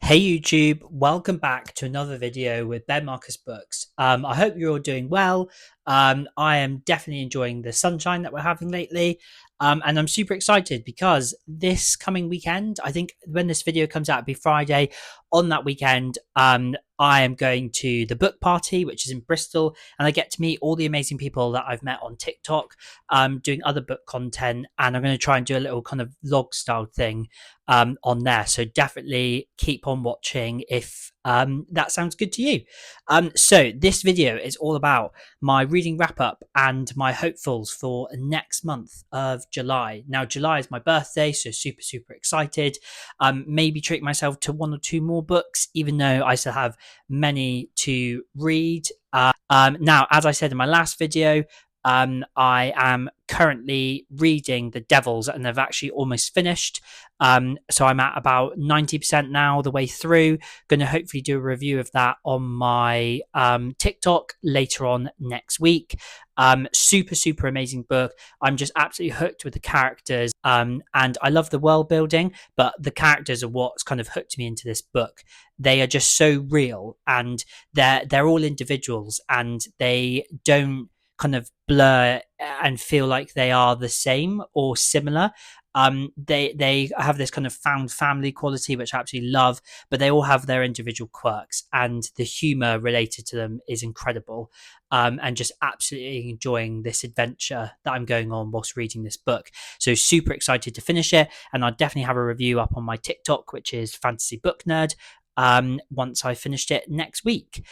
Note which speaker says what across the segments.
Speaker 1: Hey YouTube, welcome back to another video with Ben Marcus Books. I hope you're all doing well. I am definitely enjoying the sunshine that we're having lately. And I'm super excited because this coming weekend, I think when this video comes out, it'll be Friday. On that weekend, I am going to the book party, which is in Bristol, and I get to meet all the amazing people that I've met on TikTok, doing other book content. And I'm going to try and do a little kind of vlog style thing on there. So definitely keep on watching if that sounds good to you. So this video is all about my reading wrap up and my hopefuls for next month of July. Now, July is my birthday, so super excited. Maybe treat myself to one or two more books, even though I still have many to read. Now, as I said in my last video, I am currently reading The Devils and I've actually almost finished. So I'm at about 90% now, the way through. Going to hopefully do a review of that on my TikTok later on next week. Super amazing book. I'm just absolutely hooked with the characters, and I love the world building, but the characters are what's kind of hooked me into this book. They are just so real, and they're all individuals, and they don't kind of blur and feel like they are the same or similar. They have this kind of found family quality, which I absolutely love, but they all have their individual quirks, and the humor related to them is incredible. And just absolutely enjoying this adventure that I'm going on whilst reading this book. So super excited to finish it, and I'll definitely have a review up on my TikTok, which is Fantasy Book Nerd, once I finished it next week.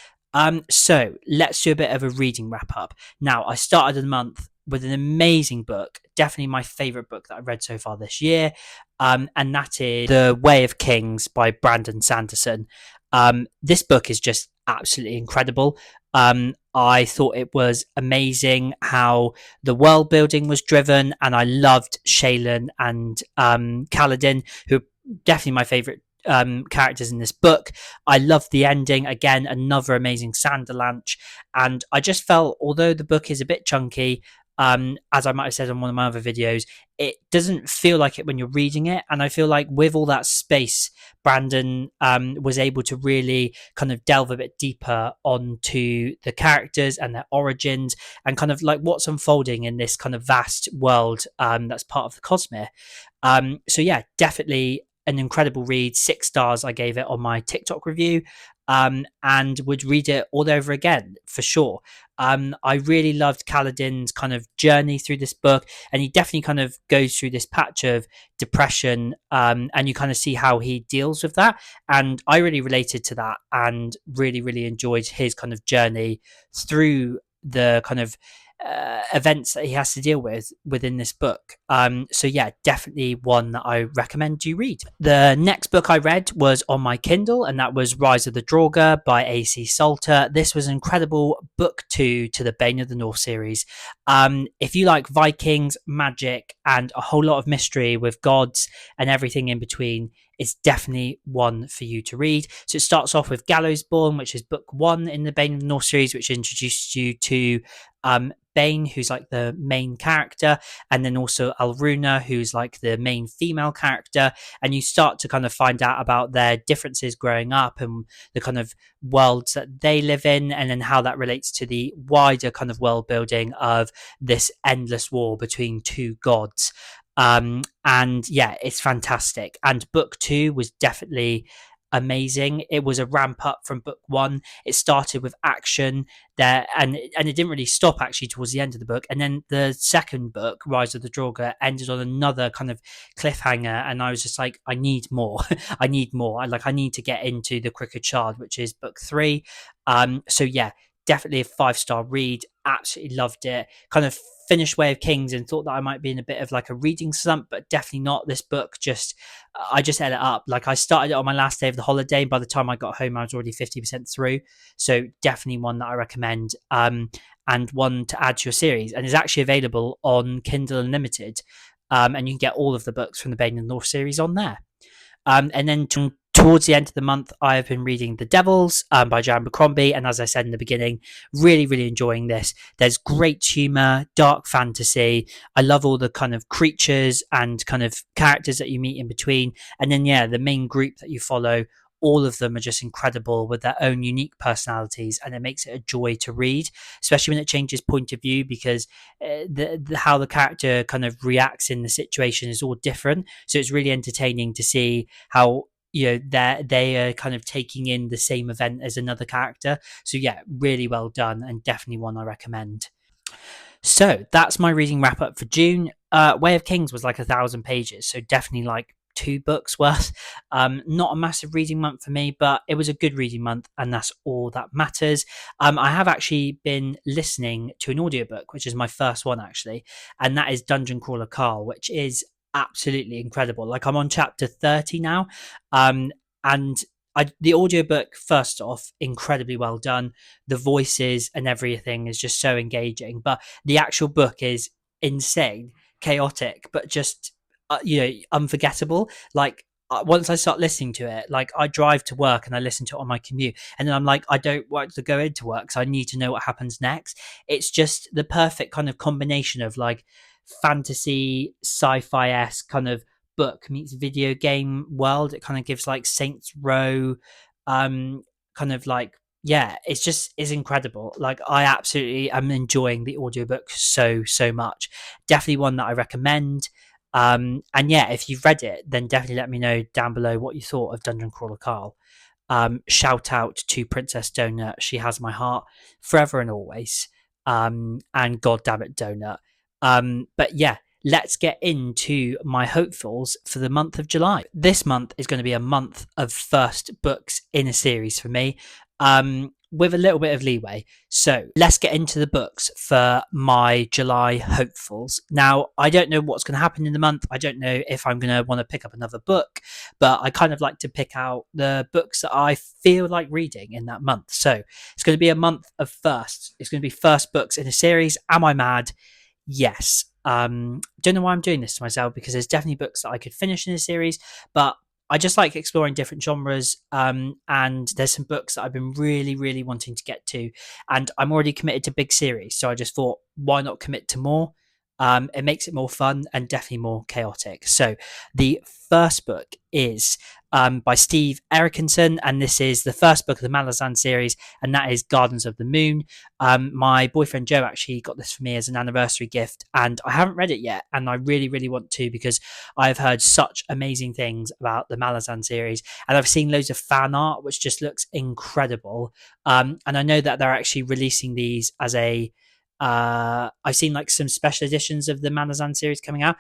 Speaker 1: So let's do a bit of a reading wrap up. Now, I started the month with an amazing book, definitely my favorite book that I've read so far this year, and that is The Way of Kings by Brandon Sanderson. This book is just absolutely incredible. I thought it was amazing how the world building was driven, and I loved Shaylin and Kaladin, who are definitely my favorite characters in this book. I loved the ending. Again, another amazing Sanderlanche. And I just felt, although the book is a bit chunky, as I might have said on one of my other videos, it doesn't feel like it when you're reading it. And I feel like with all that space, Brandon was able to really kind of delve a bit deeper onto the characters and their origins and kind of like what's unfolding in this kind of vast world that's part of the Cosmere. So yeah, definitely an incredible read. 6 stars I gave it on my TikTok review, and would read it all over again for sure. I really loved Kaladin's kind of journey through this book, and he definitely kind of goes through this patch of depression, and you kind of see how he deals with that. And I really related to that and really enjoyed his kind of journey through the kind of events that he has to deal with within this book. So yeah, definitely one that I recommend you read. The next book I read was on my Kindle, and that was Rise of the Draugr by AC Salter. This was an incredible book two to the Bane of the North series. If you like Vikings, magic, and a whole lot of mystery with gods and everything in between, it's definitely one for you to read. So it starts off with Gallowsborn, which is book one in the Bane of the North series, which introduces you to Bane, who's like the main character, and then also Alruna, who's like the main female character, and you start to kind of find out about their differences growing up and the kind of worlds that they live in, and then how that relates to the wider kind of world building of this endless war between two gods. And yeah, it's fantastic. And book two was definitely amazing. It was a ramp up from book one. It started with action there, and it didn't really stop actually towards the end of the book. And then the second book, Rise of the Draugr, ended on another kind of cliffhanger, and I was just like, I need more. I need more. I need to get into the Crooked Shard, which is book three. So yeah, definitely a 5-star read. Absolutely loved it. Kind of finished Way of Kings and thought that I might be in a bit of like a reading slump, but definitely not. This book just, I just ate it up. Like I started it on my last day of the holiday. By the time I got home, I was already 50% through. So definitely one that I recommend, and one to add to your series, and is actually available on Kindle Unlimited. And you can get all of the books from the Bane and North series on there. And then towards the end of the month, I have been reading The Devils by Jan Abercrombie. And as I said in the beginning, really enjoying this. There's great humour, dark fantasy. I love all the kind of creatures and kind of characters that you meet in between. And then, yeah, the main group that you follow, all of them are just incredible with their own unique personalities, and it makes it a joy to read, especially when it changes point of view, because how the character kind of reacts in the situation is all different. So it's really entertaining to see how they are kind of taking in the same event as another character. So yeah, really well done, and definitely one I recommend. So that's my reading wrap up for June. Way of Kings was like 1,000 pages, so definitely like 2 books worth. Not a massive reading month for me, but it was a good reading month, and that's all that matters. I have actually been listening to an audiobook, which is my first one actually, and that is Dungeon Crawler Carl, which is absolutely incredible. Like, I'm on chapter 30 now, and the audiobook, first off, incredibly well done. The voices and everything is just so engaging, but the actual book is insane, chaotic, but just unforgettable. Like, once I start listening to it, like, I drive to work and I listen to it on my commute, and then I'm like, I don't want to go into work, so I need to know what happens next. It's just the perfect kind of combination of like fantasy, sci-fi-esque kind of book meets video game world. It kind of gives like Saints Row, kind of like, yeah, it's incredible. Like, I absolutely am enjoying the audiobook so much. Definitely one that I recommend. And yeah, if you've read it, then definitely let me know down below what you thought of Dungeon Crawler Carl. Shout out to Princess Donut. She has my heart forever and always. And God damn it, Donut. But yeah, let's get into my hopefuls for the month of July. This month is going to be a month of first books in a series for me, with a little bit of leeway. So let's get into the books for my July hopefuls. Now, I don't know what's going to happen in the month. I don't know if I'm going to want to pick up another book, but I kind of like to pick out the books that I feel like reading in that month. So it's going to be a month of firsts. It's going to be first books in a series. Am I mad? Yes. Don't know why I'm doing this to myself, because there's definitely books that I could finish in a series, but I just like exploring different genres. And there's some books that I've been really wanting to get to, and I'm already committed to big series, so I just thought, why not commit to more? It makes it more fun and definitely more chaotic. So the first book is by Steve Erickson, and this is the first book of the Malazan series, and that is Gardens of the Moon. My boyfriend Joe actually got this for me as an anniversary gift, and I haven't read it yet, and I really want to, because I've heard such amazing things about the Malazan series, and I've seen loads of fan art which just looks incredible. And I know that they're actually releasing these as a I've seen like some special editions of the Malazan series coming out,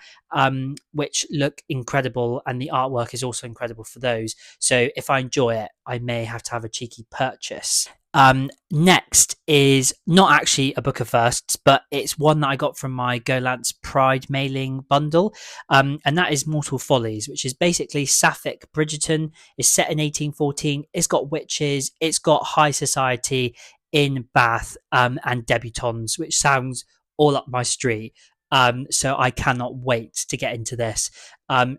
Speaker 1: which look incredible, and the artwork is also incredible for those. So if I enjoy it, I may have to have a cheeky purchase. Next is not actually a book of firsts, but it's one that I got from my Golance Pride mailing bundle, and that is Mortal Follies, which is basically Sapphic Bridgerton. It's set in 1814. It's got witches. It's got high society in Bath, and debutantes, which sounds all up my street. So I cannot wait to get into this.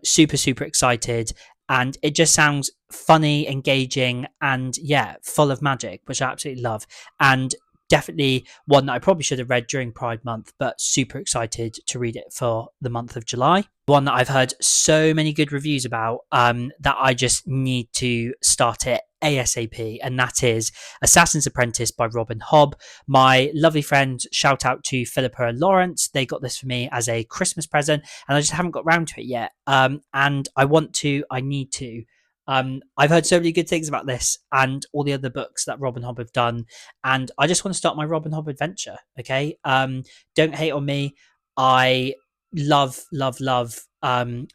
Speaker 1: Super excited, and it just sounds funny, engaging, and yeah, full of magic, which I absolutely love. And definitely one that I probably should have read during Pride Month, but super excited to read it for the month of July. One that I've heard so many good reviews about, that I just need to start it ASAP, and that is Assassin's Apprentice by Robin Hobb. My lovely friends, shout out to Philippa and Lawrence, they got this for me as a Christmas present, and I just haven't got round to it yet. And I need to. I've heard so many good things about this and all the other books that Robin Hobb have done, and I just want to start my Robin Hobb adventure. Okay, don't hate on me. I love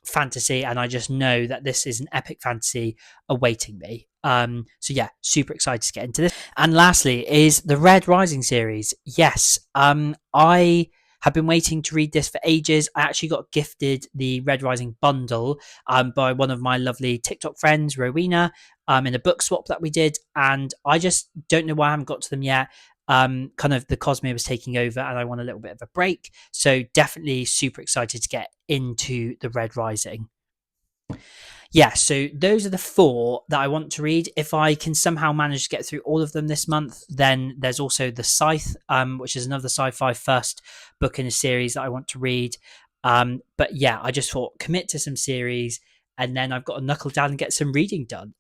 Speaker 1: fantasy, and I just know that this is an epic fantasy awaiting me. So yeah, super excited to get into this. And lastly is the Red Rising series. Yes, I have been waiting to read this for ages. I actually got gifted the Red Rising bundle by one of my lovely TikTok friends, Rowena, in a book swap that we did, and I just don't know why I haven't got to them yet. Kind of the Cosmere was taking over, and I want a little bit of a break. So definitely super excited to get into the Red Rising. Yeah, so those are the 4 that I want to read. If I can somehow manage to get through all of them this month, then there's also The Scythe, which is another sci-fi first book in a series that I want to read. But yeah, I just thought, commit to some series, and then I've got to knuckle down and get some reading done.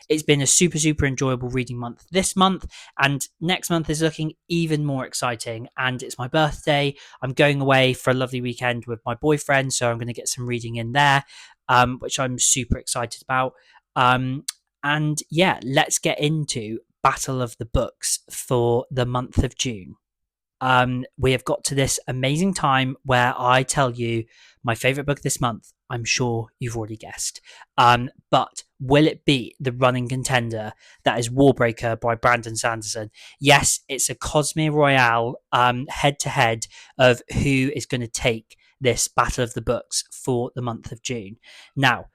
Speaker 1: It's been a super, super enjoyable reading month this month, and next month is looking even more exciting. And it's my birthday. I'm going away for a lovely weekend with my boyfriend, so I'm going to get some reading in there, which I'm super excited about. And yeah, let's get into Battle of the Books for the month of June. We have got to this amazing time where I tell you my favorite book this month. I'm sure you've already guessed. But will it be the running contender that is Warbreaker by Brandon Sanderson? Yes, it's a Cosmere Royale head to head of who is going to take this Battle of the Books for the month of June. Now,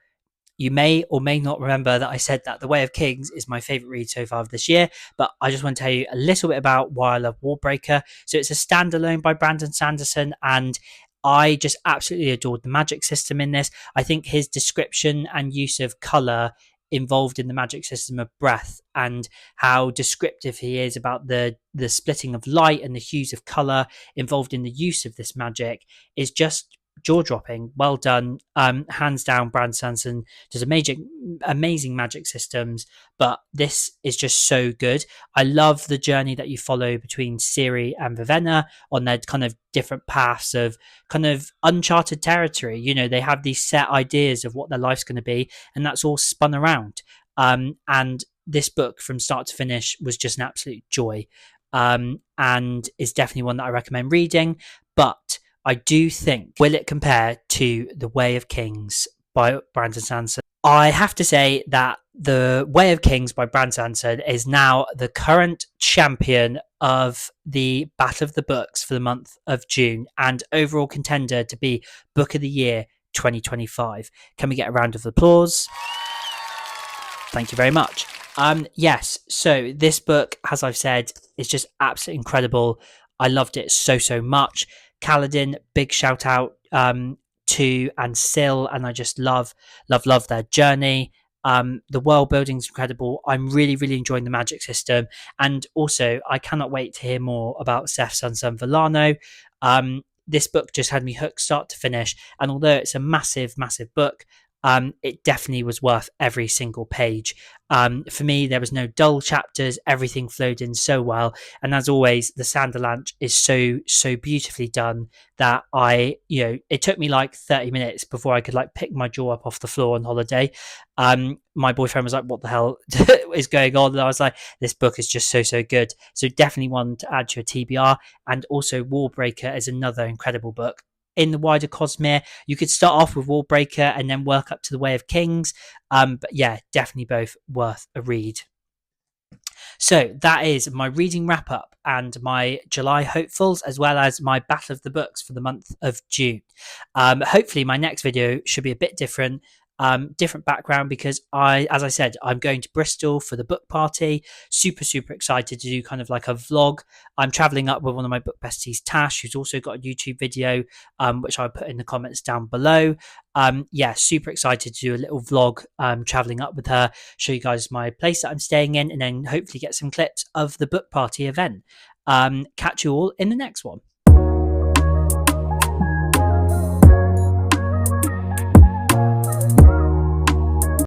Speaker 1: you may or may not remember that I said that The Way of Kings is my favourite read so far of this year, but I just want to tell you a little bit about why I love Warbreaker. So it's a standalone by Brandon Sanderson, and I just absolutely adored the magic system in this. I think his description and use of colour involved in the magic system of breath, and how descriptive he is about the splitting of light and the hues of colour involved in the use of this magic is just jaw-dropping. Well done. Hands down, Brand Sanson does amazing magic systems, but this is just so good. I love the journey that you follow between Ciri and Vivenna on their kind of different paths of kind of uncharted territory. You know, they have these set ideas of what their life's going to be, and that's all spun around. And this book from start to finish was just an absolute joy, and is definitely one that I recommend reading. But I do think, will it compare to The Way of Kings by Brandon Sanderson? I have to say that The Way of Kings by Brandon Sanderson is now the current champion of the Battle of the Books for the month of June, and overall contender to be Book of the Year 2025. Can we get a round of applause? Thank you very much. Yes, so this book, as I've said, is just absolutely incredible. I loved it so much. Kaladin, big shout out to, and Syl, and I just love their journey. The world building is incredible. I'm really enjoying the magic system, and also I cannot wait to hear more about Seth's son Villano. This book just had me hooked start to finish, and although it's a massive book, it definitely was worth every single page. For me, there was no dull chapters. Everything flowed in so well, and as always, the Sanderlanche is so beautifully done that it took me like 30 minutes before I could like pick my jaw up off the floor on holiday. My boyfriend was like, "What the hell is going on?" And I was like, "This book is just so good." So definitely one to add to your TBR. And also, Warbreaker is another incredible book. In the wider Cosmere, you could start off with Warbreaker and then work up to The Way of Kings. But yeah, definitely both worth a read. So that is my reading wrap up and my July hopefuls, as well as my Battle of the Books for the month of June. Hopefully my next video should be a bit different. Different background, because as I said, I'm going to Bristol for the book party. Super excited to do kind of like a vlog. I'm traveling up with one of my book besties, Tash, who's also got a YouTube video, which I'll put in the comments down below. Yeah, super excited to do a little vlog, traveling up with her, show you guys my place that I'm staying in, and then hopefully get some clips of the book party event. Catch you all in the next one.